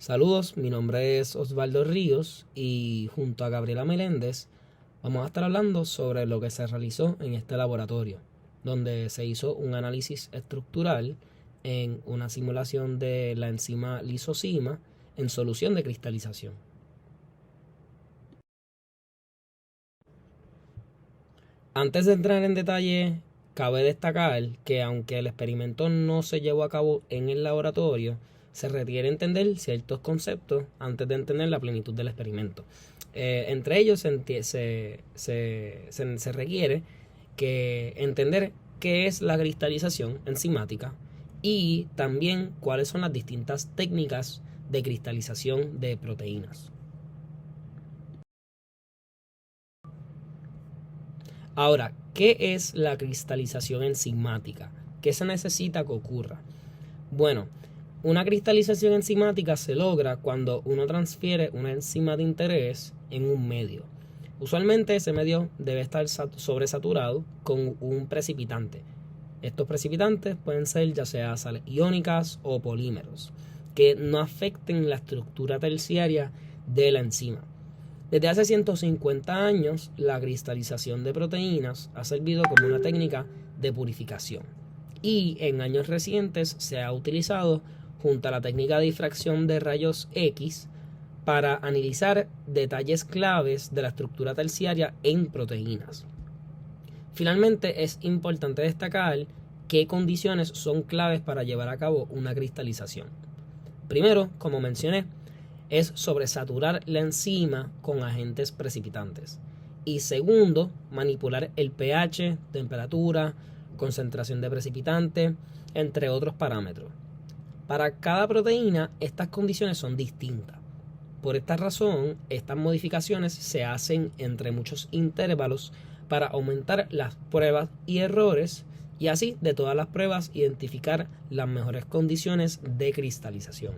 Saludos, mi nombre es Osvaldo Ríos y junto a Gabriela Meléndez vamos a estar hablando sobre lo que se realizó en este laboratorio, donde se hizo un análisis estructural en una simulación de la enzima lisozima en solución de cristalización. Antes de entrar en detalle, cabe destacar que aunque el experimento no se llevó a cabo en el laboratorio, se requiere entender ciertos conceptos antes de entender la plenitud del experimento. Entre ellos se requiere que entender qué es la cristalización enzimática y también cuáles son las distintas técnicas de cristalización de proteínas. Ahora, ¿qué es la cristalización enzimática? ¿Qué se necesita que ocurra? Bueno, una cristalización enzimática se logra cuando uno transfiere una enzima de interés en un medio. Usualmente ese medio debe estar sobresaturado con un precipitante. Estos precipitantes pueden ser ya sea sales iónicas o polímeros, que no afecten la estructura terciaria de la enzima. Desde hace 150 años, la cristalización de proteínas ha servido como una técnica de purificación y en años recientes se ha utilizado junto a la técnica de difracción de rayos X para analizar detalles claves de la estructura terciaria en proteínas. Finalmente, es importante destacar qué condiciones son claves para llevar a cabo una cristalización. Primero, como mencioné, es sobresaturar la enzima con agentes precipitantes. Y segundo, manipular el pH, temperatura, concentración de precipitante, entre otros parámetros. Para cada proteína, estas condiciones son distintas. Por esta razón, estas modificaciones se hacen entre muchos intervalos para aumentar las pruebas y errores y así de todas las pruebas identificar las mejores condiciones de cristalización.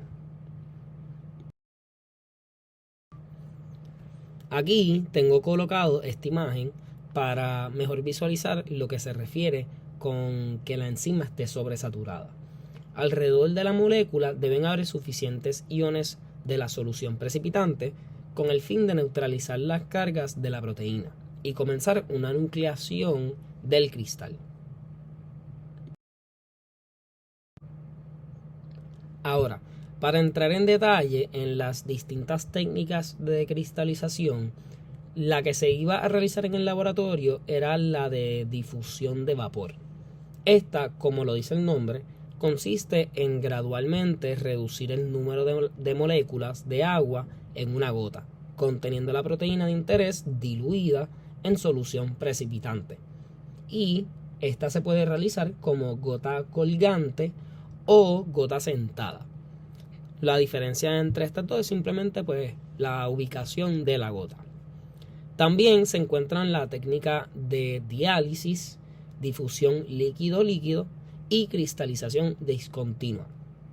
Aquí tengo colocado esta imagen para mejor visualizar lo que se refiere con que la enzima esté sobresaturada. Alrededor de la molécula deben haber suficientes iones de la solución precipitante con el fin de neutralizar las cargas de la proteína y comenzar una nucleación del cristal. Ahora, para entrar en detalle en las distintas técnicas de cristalización, la que se iba a realizar en el laboratorio era la de difusión de vapor. Esta, como lo dice el nombre, consiste en gradualmente reducir el número de moléculas de agua en una gota, conteniendo la proteína de interés diluida en solución precipitante. Y esta se puede realizar como gota colgante o gota sentada. La diferencia entre estas dos es simplemente pues la ubicación de la gota. También se encuentran la técnica de diálisis, difusión líquido-líquido y cristalización discontinua.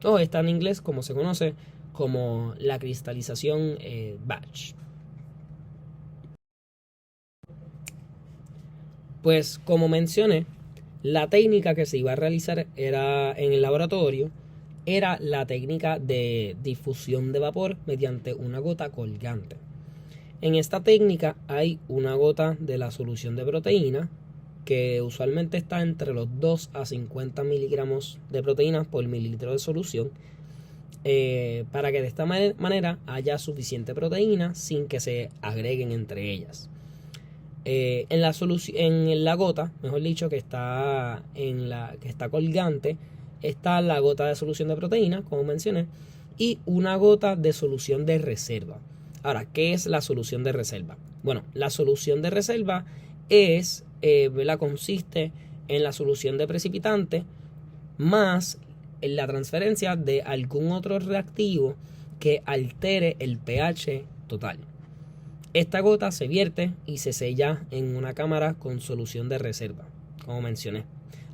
O está en inglés como se conoce como la cristalización batch. Pues como mencioné, la técnica que se iba a realizar era en el laboratorio era la técnica de difusión de vapor mediante una gota colgante. En esta técnica hay una gota de la solución de proteína que usualmente está entre los 2 a 50 miligramos de proteínas por mililitro de solución para que de esta manera haya suficiente proteína sin que se agreguen entre ellas. En la gota, mejor dicho, que está colgante, está la gota de solución de proteína, como mencioné, y una gota de solución de reserva. Ahora, ¿qué es la solución de reserva? Bueno, la solución de reserva consiste en la solución de precipitante más en la transferencia de algún otro reactivo que altere el pH total. Esta gota se vierte y se sella en una cámara con solución de reserva, como mencioné,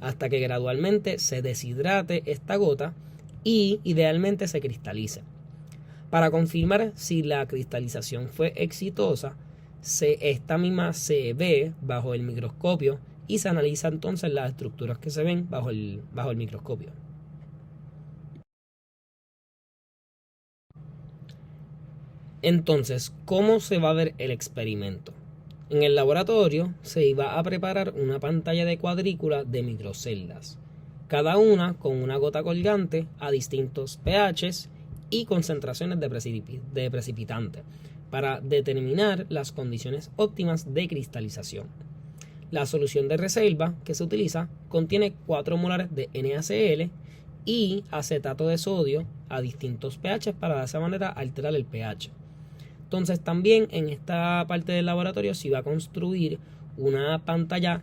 hasta que gradualmente se deshidrate esta gota y idealmente se cristalice. Para confirmar si la cristalización fue exitosa, esta misma se ve bajo el microscopio y se analiza entonces las estructuras que se ven bajo el microscopio. Entonces, ¿cómo se va a ver el experimento? En el laboratorio se iba a preparar una pantalla de cuadrícula de microceldas, cada una con una gota colgante a distintos pHs y concentraciones de precipitante, para determinar las condiciones óptimas de cristalización. La solución de reserva que se utiliza contiene 4 molares de NaCl y acetato de sodio a distintos pHs para de esa manera alterar el pH. Entonces también en esta parte del laboratorio se iba a construir una pantalla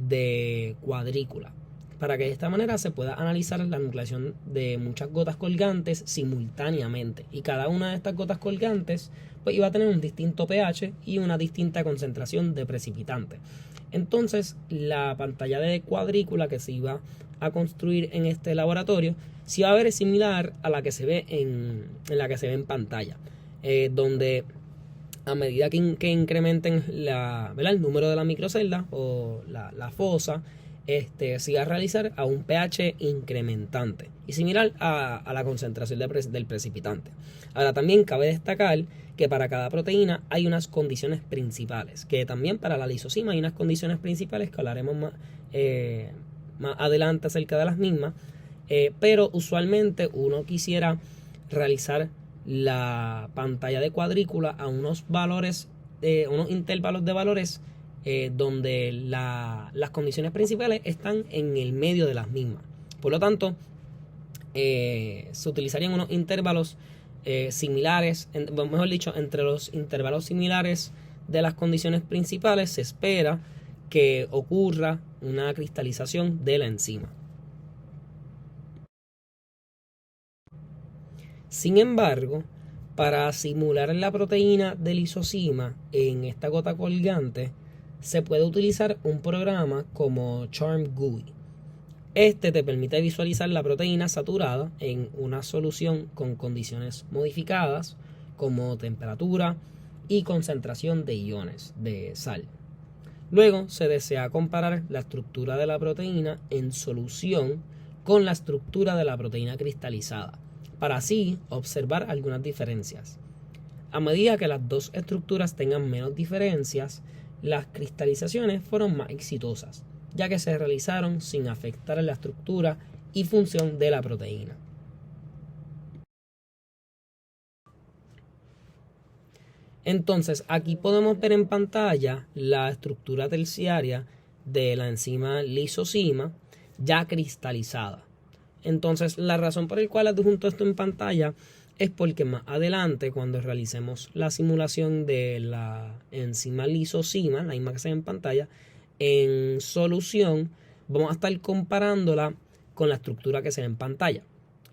de cuadrícula para que de esta manera se pueda analizar la nucleación de muchas gotas colgantes simultáneamente, y cada una de estas gotas colgantes pues iba a tener un distinto pH y una distinta concentración de precipitante. Entonces la pantalla de cuadrícula que se iba a construir en este laboratorio se iba a ver similar a la que se ve en en pantalla, donde a medida que incrementen el número de la microcelda o la fosa, se iba a realizar a un pH incrementante y similar a la concentración del precipitante. Ahora también cabe destacar que para cada proteína hay unas condiciones principales, que también para la lisosima hay unas condiciones principales que hablaremos más adelante acerca de las mismas, pero usualmente uno quisiera realizar la pantalla de cuadrícula a unos valores, unos intervalos de valores donde las condiciones principales están en el medio de las mismas. Por lo tanto, se utilizarían unos intervalos similares, mejor dicho, entre los intervalos similares de las condiciones principales se espera que ocurra una cristalización de la enzima. Sin embargo, para simular la proteína de lisosima en esta gota colgante, se puede utilizar un programa como CharmGUI. Este te permite visualizar la proteína saturada en una solución con condiciones modificadas como temperatura y concentración de iones de sal. Luego se desea comparar la estructura de la proteína en solución con la estructura de la proteína cristalizada, para así observar algunas diferencias. A medida que las dos estructuras tengan menos diferencias, las cristalizaciones fueron más exitosas, ya que se realizaron sin afectar la estructura y función de la proteína. Entonces, aquí podemos ver en pantalla la estructura terciaria de la enzima lisosima ya cristalizada. Entonces, la razón por la cual adjunto esto en pantalla es porque más adelante, cuando realicemos la simulación de la enzima lisosima, la misma que se ve en pantalla, en solución, vamos a estar comparándola con la estructura que se ve en pantalla.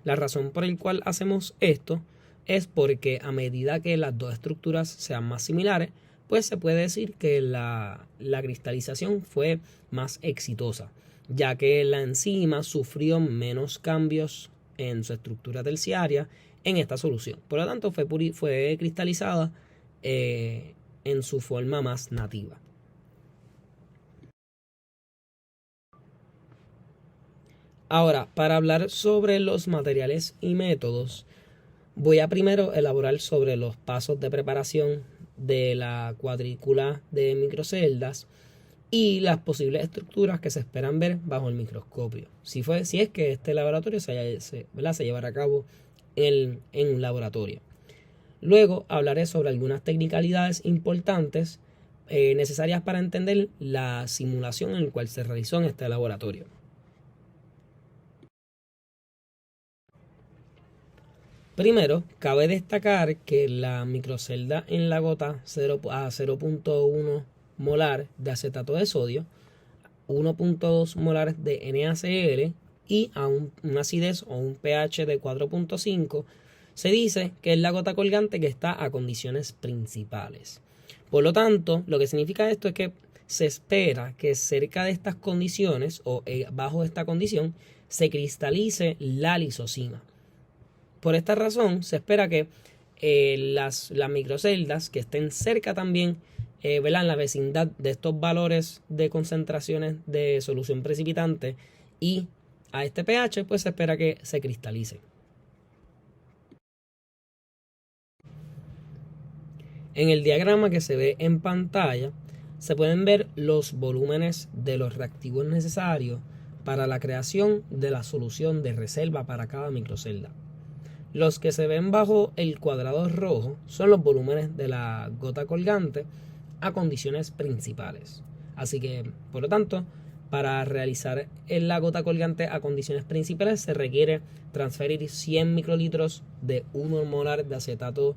La razón por la cual hacemos esto es porque a medida que las dos estructuras sean más similares, pues se puede decir que la cristalización fue más exitosa, ya que la enzima sufrió menos cambios en su estructura terciaria en esta solución. Por lo tanto, fue cristalizada en su forma más nativa. Ahora, para hablar sobre los materiales y métodos, voy a primero elaborar sobre los pasos de preparación de la cuadrícula de microceldas y las posibles estructuras que se esperan ver bajo el microscopio, si es que este laboratorio se llevará a cabo en un laboratorio. Luego hablaré sobre algunas tecnicalidades importantes necesarias para entender la simulación en la cual se realizó en este laboratorio. Primero, cabe destacar que la microcelda en la gota a 0.1 molar de acetato de sodio, 1.2 molares de NaCl y a una acidez o un pH de 4.5, se dice que es la gota colgante que está a condiciones principales. Por lo tanto, lo que significa esto es que se espera que cerca de estas condiciones o bajo esta condición se cristalice la lisosima. Por esta razón, se espera que las microceldas que estén cerca también, en la vecindad de estos valores de concentraciones de solución precipitante y a este pH, pues se espera que se cristalice. En el diagrama que se ve en pantalla se pueden ver los volúmenes de los reactivos necesarios para la creación de la solución de reserva para cada microcelda. Los que se ven bajo el cuadrado rojo son los volúmenes de la gota colgante a condiciones principales. Así que, por lo tanto, para realizar la gota colgante a condiciones principales se requiere transferir 100 microlitros de 1 molar de acetato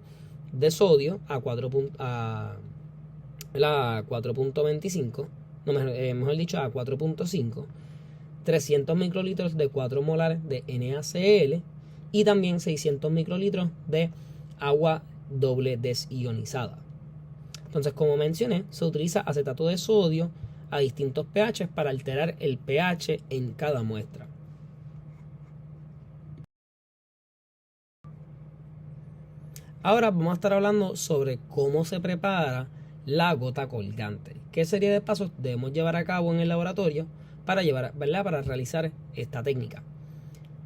de sodio a 4.25, mejor dicho, a 4.5, 300 microlitros de 4 molar de NaCl y también 600 microlitros de agua doble desionizada. Entonces, como mencioné, se utiliza acetato de sodio a distintos pH para alterar el pH en cada muestra. Ahora vamos a estar hablando sobre cómo se prepara la gota colgante. ¿Qué serie de pasos debemos llevar a cabo en el laboratorio para realizar esta técnica?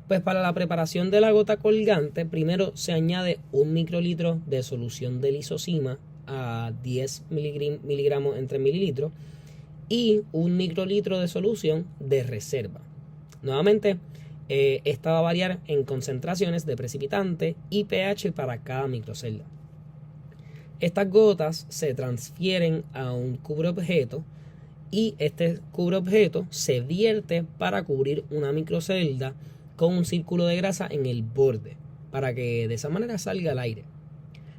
Pues para la preparación de la gota colgante, primero se añade 1 microlitro de solución de lisozima a 10 miligramos entre mililitros y 1 microlitro de solución de reserva. Nuevamente, esta va a variar en concentraciones de precipitante y pH para cada microcelda. Estas gotas se transfieren a un cubreobjeto y este cubreobjeto se vierte para cubrir una microcelda con un círculo de grasa en el borde para que de esa manera salga el aire.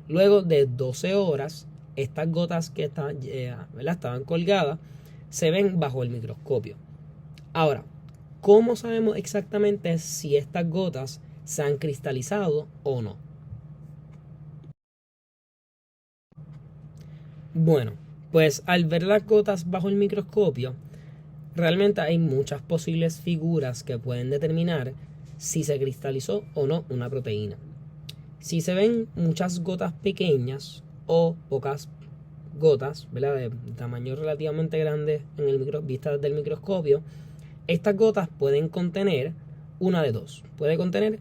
Luego de 12 horas, estas gotas que estaban colgadas se ven bajo el microscopio. Ahora, ¿cómo sabemos exactamente si estas gotas se han cristalizado o no? Bueno, pues al ver las gotas bajo el microscopio, realmente hay muchas posibles figuras que pueden determinar si se cristalizó o no una proteína. Si se ven muchas gotas pequeñas o pocas gotas, ¿verdad?, de tamaño relativamente grande vista desde el microscopio, estas gotas pueden contener una de dos. Puede contener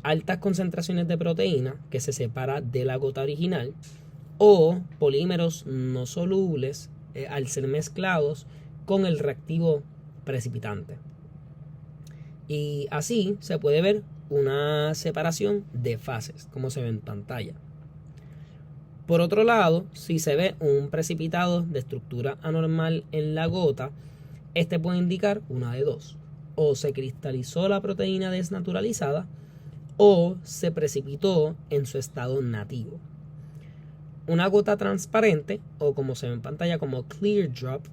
altas concentraciones de proteína que se separa de la gota original o polímeros no solubles al ser mezclados con el reactivo precipitante. Y así se puede ver una separación de fases, como se ve en pantalla. Por otro lado, si se ve un precipitado de estructura anormal en la gota, este puede indicar una de dos: o se cristalizó la proteína desnaturalizada o se precipitó en su estado nativo. Una gota transparente, o como se ve en pantalla como clear drop,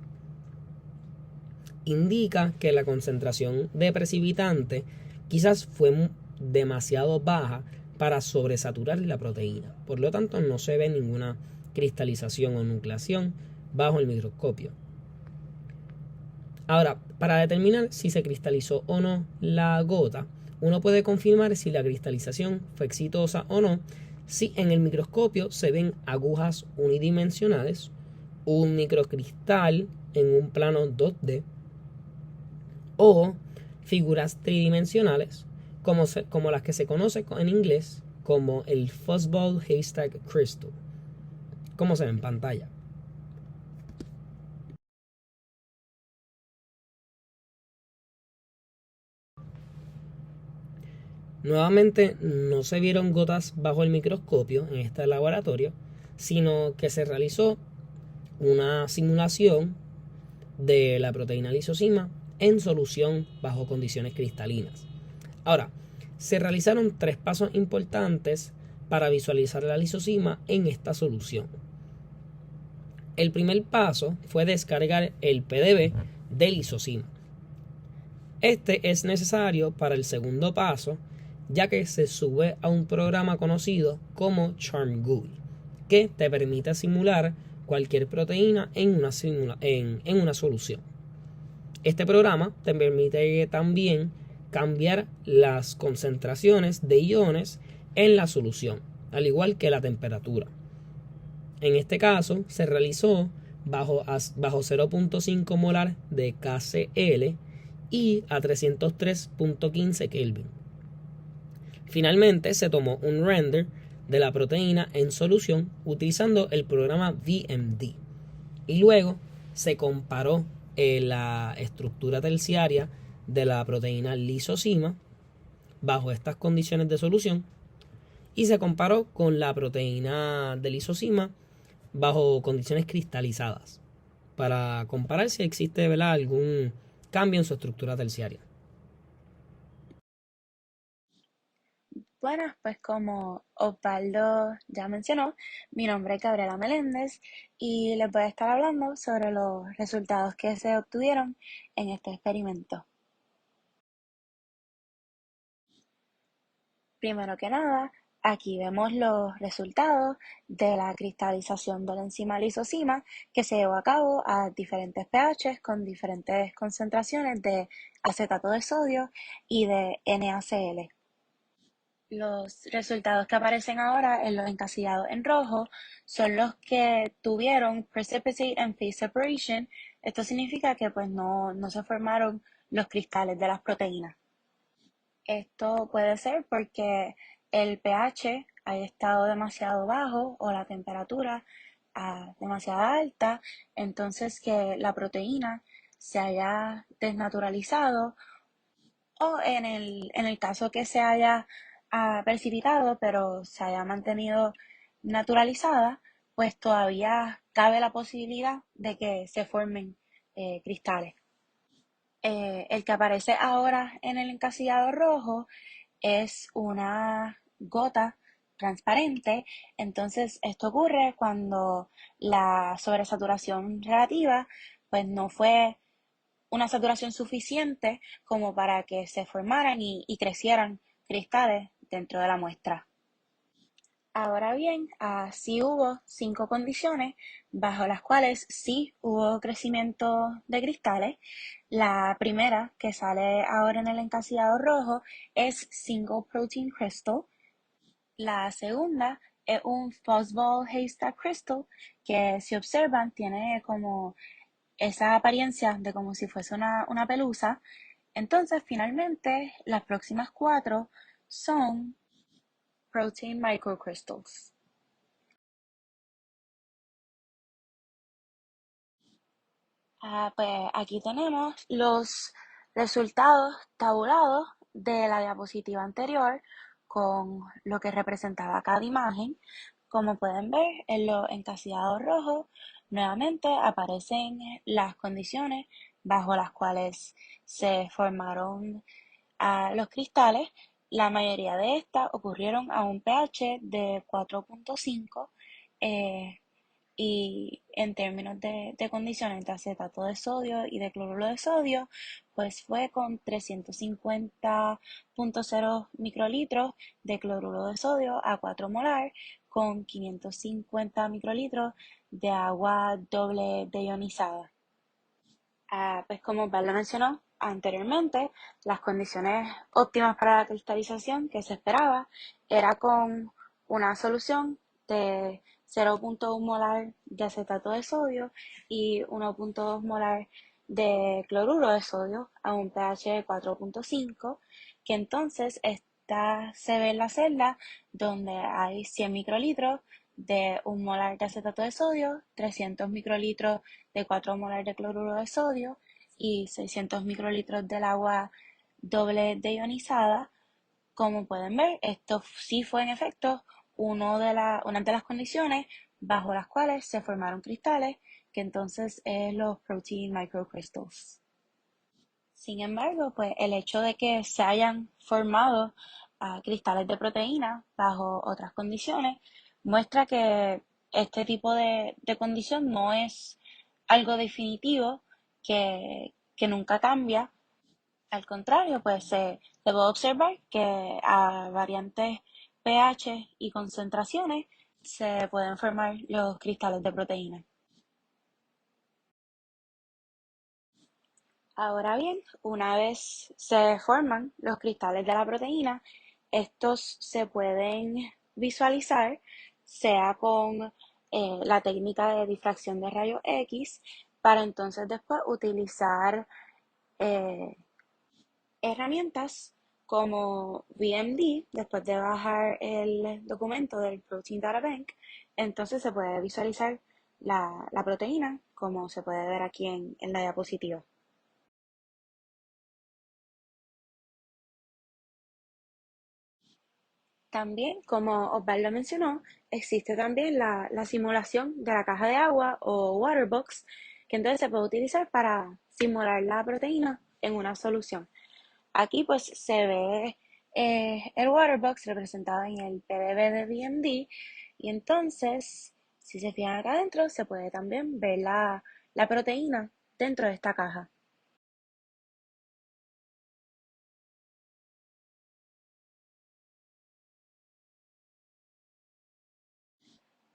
indica que la concentración de precipitante quizás fue demasiado baja para sobresaturar la proteína. Por lo tanto, no se ve ninguna cristalización o nucleación bajo el microscopio. Ahora, para determinar si se cristalizó o no la gota, uno puede confirmar si la cristalización fue exitosa o no si en el microscopio se ven agujas unidimensionales, un microcristal en un plano 2D o figuras tridimensionales como las que se conoce en inglés como el Fuzzball Haystack Crystal, como se ve en pantalla. Nuevamente, no se vieron gotas bajo el microscopio en este laboratorio, sino que se realizó una simulación de la proteína lisozima en solución bajo condiciones cristalinas. Ahora, se realizaron 3 pasos importantes para visualizar la lisozima en esta solución. El primer paso fue descargar el PDB de lisozima. Este es necesario para el segundo paso, ya que se sube a un programa conocido como CharmGUI, que te permite simular cualquier proteína en una solución. Este programa te permite también cambiar las concentraciones de iones en la solución, al igual que la temperatura. En este caso se realizó bajo 0.5 molar de KCl y a 303.15 Kelvin. Finalmente se tomó un render de la proteína en solución utilizando el programa VMD. Y luego se comparó la estructura terciaria de la proteína lisosima bajo estas condiciones de solución y se comparó con la proteína de lisosima bajo condiciones cristalizadas para comparar si existe, ¿verdad?, algún cambio en su estructura terciaria. Bueno, pues como Osvaldo ya mencionó, mi nombre es Gabriela Meléndez y les voy a estar hablando sobre los resultados que se obtuvieron en este experimento. Primero que nada, aquí vemos los resultados de la cristalización de la enzima lisosima que se llevó a cabo a diferentes pHs con diferentes concentraciones de acetato de sodio y de NaCl. Los resultados que aparecen ahora en los encasillados en rojo son los que tuvieron precipitate and phase separation. Esto significa que pues no se formaron los cristales de las proteínas. Esto puede ser porque el pH haya estado demasiado bajo o la temperatura demasiado alta, entonces que la proteína se haya desnaturalizado o en el caso que se haya precipitado pero se haya mantenido naturalizada, pues todavía cabe la posibilidad de que se formen cristales. El que aparece ahora en el encasillado rojo es una gota transparente. Entonces, esto ocurre cuando la sobresaturación relativa pues no fue una saturación suficiente como para que se formaran y crecieran cristales dentro de la muestra. Ahora bien, sí hubo 5 condiciones bajo las cuales sí hubo crecimiento de cristales. La primera, que sale ahora en el encasillado rojo, es Single Protein Crystal. La segunda es un Fuzzball Haystack Crystal, que si observan tiene como esa apariencia de como si fuese una pelusa. Entonces, finalmente, las próximas 4 son Protein Microcrystals. Pues aquí tenemos los resultados tabulados de la diapositiva anterior con lo que representaba cada imagen. Como pueden ver, en los encasillados rojos nuevamente aparecen las condiciones bajo las cuales se formaron los cristales. La mayoría de estas ocurrieron a un pH de 4.5 y en términos de condiciones de acetato de sodio y de cloruro de sodio, pues fue con 350.0 microlitros de cloruro de sodio a 4 molar con 550 microlitros de agua doble deionizada. Pues como Pablo mencionó anteriormente, las condiciones óptimas para la cristalización que se esperaba era con una solución de 0.1 molar de acetato de sodio y 1.2 molar de cloruro de sodio a un pH de 4.5, que entonces esta se ve en la celda donde hay 100 microlitros de 1 molar de acetato de sodio, 300 microlitros de 4 molar de cloruro de sodio y 600 microlitros del agua doble deionizada. Como pueden ver, esto sí fue en efecto una de las condiciones bajo las cuales se formaron cristales, que entonces es los protein microcrystals. Sin embargo, pues el hecho de que se hayan formado cristales de proteína bajo otras condiciones muestra que este tipo de condición no es algo definitivo que nunca cambia. Al contrario, pues se puede observar que a variantes pH y concentraciones se pueden formar los cristales de proteína. Ahora bien, una vez se forman los cristales de la proteína, estos se pueden visualizar, sea con la técnica de difracción de rayos X, para entonces después utilizar eh, herramientas como VMD, después de bajar el documento del Protein Data Bank, entonces se puede visualizar la proteína, como se puede ver aquí en la diapositiva. También, como Osvaldo mencionó, existe también la simulación de la caja de agua o Waterbox, que entonces se puede utilizar para simular la proteína en una solución. Aquí pues se ve el Waterbox representado en el PDB de BMD y entonces, si se fijan acá adentro, se puede también ver la proteína dentro de esta caja.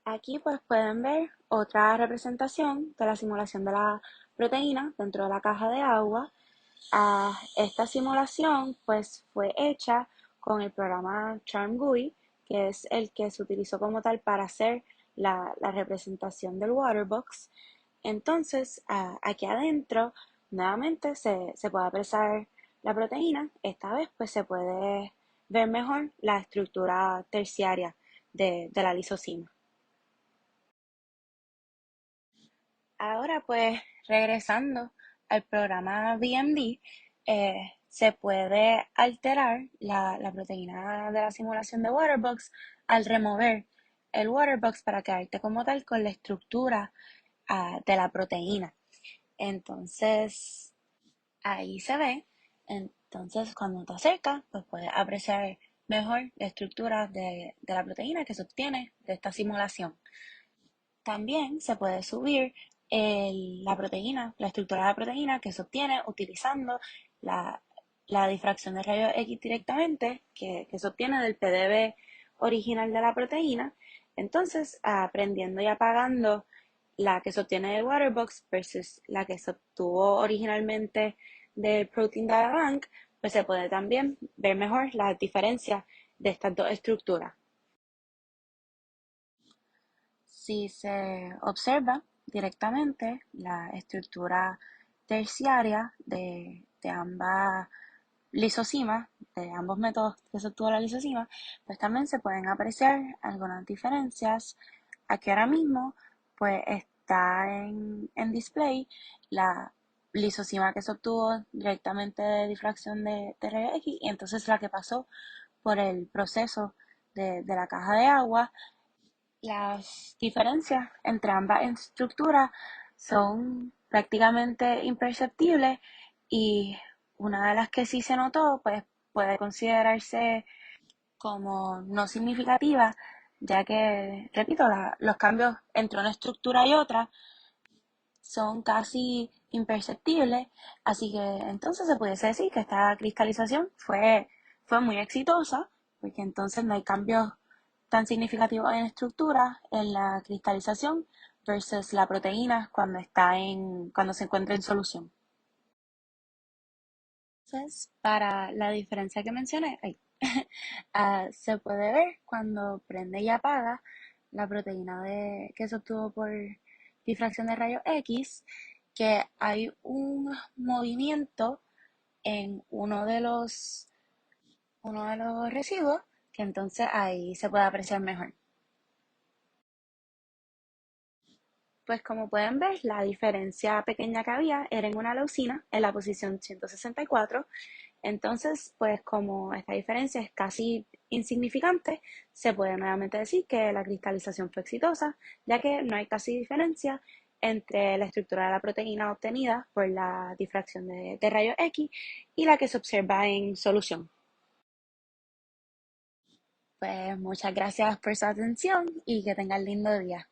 Aquí pues pueden ver otra representación de la simulación de la proteína dentro de la caja de agua. Esta simulación pues fue hecha con el programa CharmGUI, que es el que se utilizó como tal para hacer la representación del Waterbox. Entonces, aquí adentro nuevamente se puede apreciar la proteína. Esta vez pues se puede ver mejor la estructura terciaria de la lisosima. Ahora pues regresando al programa BMD, se puede alterar la proteína de la simulación de Waterbox al remover el Waterbox para quedarte como tal con la estructura de la proteína. Entonces, ahí se ve. Entonces, cuando te acercas, pues puedes apreciar mejor la estructura de la proteína que se obtiene de esta simulación. También se puede subir la proteína, la estructura de la proteína que se obtiene utilizando la, la difracción de rayos X directamente, que se obtiene del PDB original de la proteína. Entonces, aprendiendo y apagando la que se obtiene del Waterbox versus la que se obtuvo originalmente del Protein Data Bank, pues se puede también ver mejor la diferencia de estas dos estructuras. Si se observa directamente la estructura terciaria de ambas lisosimas, de ambos métodos que se obtuvo la lisosima, pues también se pueden apreciar algunas diferencias. Aquí ahora mismo, pues está en display la lisosima que se obtuvo directamente de difracción de rayos X y entonces la que pasó por el proceso de la caja de agua. Las diferencias entre ambas estructuras son prácticamente imperceptibles y una de las que sí se notó pues puede considerarse como no significativa, ya que, repito, los cambios entre una estructura y otra son casi imperceptibles, así que entonces se pudiese decir que esta cristalización fue muy exitosa, porque entonces no hay cambios tan significativos en estructura en la cristalización versus la proteína cuando se encuentra en solución. Entonces, para la diferencia que mencioné, se puede ver cuando prende y apaga la proteína que se obtuvo por difracción de rayos X, que hay un movimiento en uno de los residuos, que entonces ahí se puede apreciar mejor. Pues como pueden ver, la diferencia pequeña que había era en una leucina, en la posición 164. Entonces, pues como esta diferencia es casi insignificante, se puede nuevamente decir que la cristalización fue exitosa, ya que no hay casi diferencia entre la estructura de la proteína obtenida por la difracción de rayos X y la que se observa en solución. Pues muchas gracias por su atención y que tengan lindo día.